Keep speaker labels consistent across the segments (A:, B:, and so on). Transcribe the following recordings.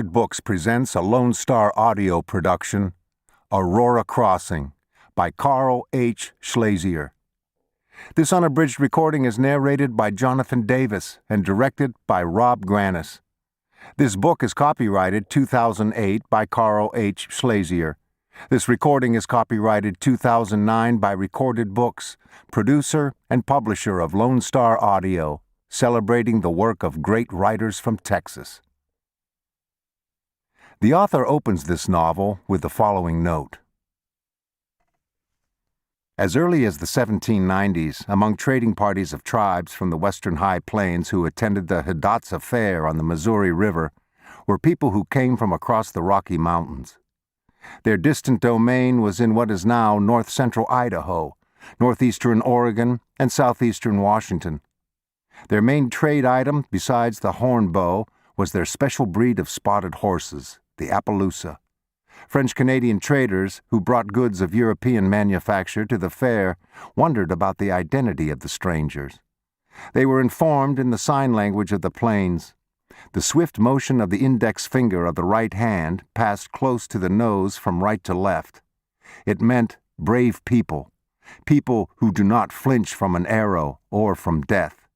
A: Books presents a Lone Star audio production, Aurora Crossing, by Karl H. Schlesier. This unabridged recording is narrated by Jonathan Davis and directed by Rob Granis. This book is copyrighted 2008 by Karl H. Schlesier. This recording is copyrighted 2009 by Recorded Books, producer and publisher of Lone Star Audio, celebrating the work of great writers from Texas. The author opens this novel with the following note. As early as the 1790s, among trading parties of tribes from the western high plains who attended the Hidatsa Fair on the Missouri River were people who came from across the Rocky Mountains. Their distant domain was in what is now north-central Idaho, northeastern Oregon, and southeastern Washington. Their main trade item, besides the hornbow, was their special breed of spotted horses, the Appaloosa. French-Canadian traders who brought goods of European manufacture to the fair wondered about the identity of the strangers. They were informed in the sign language of the plains. The swift motion of the index finger of the right hand passed close to the nose from right to left. It meant brave people, people who do not flinch from an arrow or from death.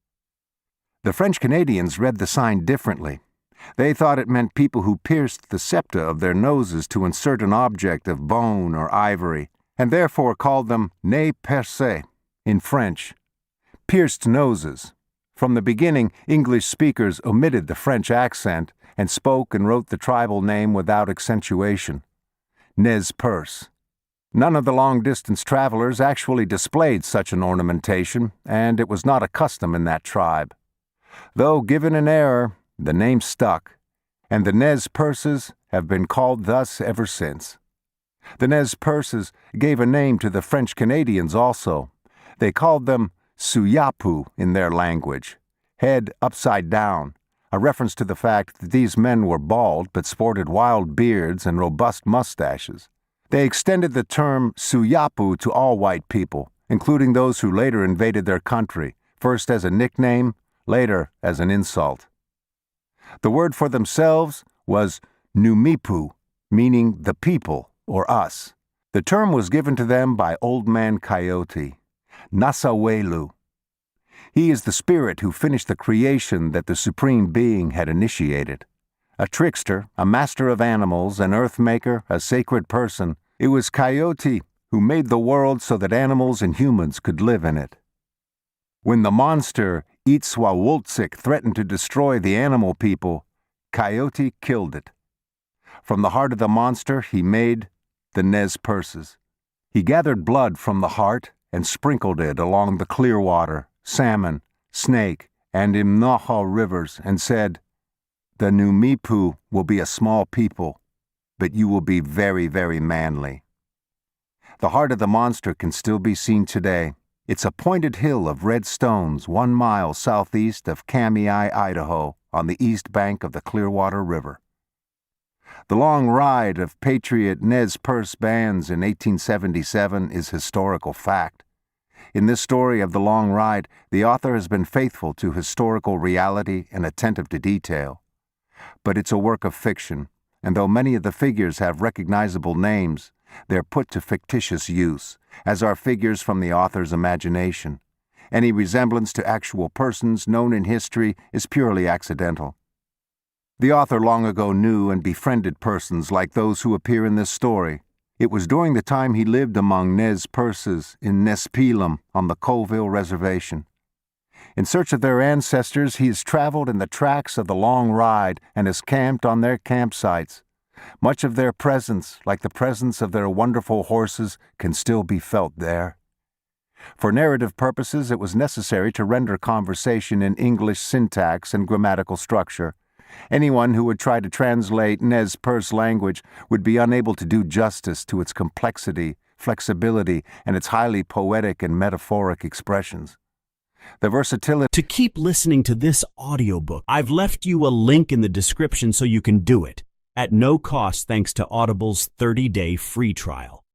A: The French-Canadians read the sign differently. They thought it meant people who pierced the septa of their noses to insert an object of bone or ivory, and therefore called them nez percés, in French, pierced noses. From the beginning, English speakers omitted the French accent and spoke and wrote the tribal name without accentuation, Nez Perce. None of the long-distance travelers actually displayed such an ornamentation, and it was not a custom in that tribe. Though given in error, the name stuck, and the Nez Perces have been called thus ever since. The Nez Perces gave a name to the French Canadians also. They called them Suyapu in their language, head upside down, a reference to the fact that these men were bald but sported wild beards and robust mustaches. They extended the term Suyapu to all white people, including those who later invaded their country, first as a nickname, later as an insult. The word for themselves was Numipu, meaning the people, or us. The term was given to them by Old Man Coyote, Nasawelu. He is the spirit who finished the creation that the Supreme Being had initiated. A trickster, a master of animals, an earth maker, a sacred person, it was Coyote who made the world so that animals and humans could live in it. When the monster Itzwawultsik threatened to destroy the animal people, Coyote killed it. From the heart of the monster he made the Nez Perces. He gathered blood from the heart and sprinkled it along the Clearwater, Salmon, Snake, and Imnaha rivers and said, "The Numipu will be a small people, but you will be very, very manly." The heart of the monster can still be seen today. It's a pointed hill of red stones 1 mile southeast of Kamiah, Idaho, on the east bank of the Clearwater River. The long ride of Patriot Nez Perce bands in 1877 is historical fact. In this story of the long ride, the author has been faithful to historical reality and attentive to detail. But it's a work of fiction, and though many of the figures have recognizable names, they're put to fictitious use, as are figures from the author's imagination. Any resemblance to actual persons known in history is purely accidental. The author long ago knew and befriended persons like those who appear in this story. It was during the time he lived among Nez Perces in Nespelem on the Colville Reservation. In search of their ancestors, he has traveled in the tracks of the long ride and has camped on their campsites. Much of their presence, like the presence of their wonderful horses, can still be felt there. For narrative purposes, it was necessary to render conversation in English syntax and grammatical structure. Anyone who would try to translate Nez Perce language would be unable to do justice to its complexity, flexibility, and its highly poetic and metaphoric expressions. The versatility.
B: To keep listening to this audiobook, I've left you a link in the description so you can do it, at no cost thanks to Audible's 30-day free trial.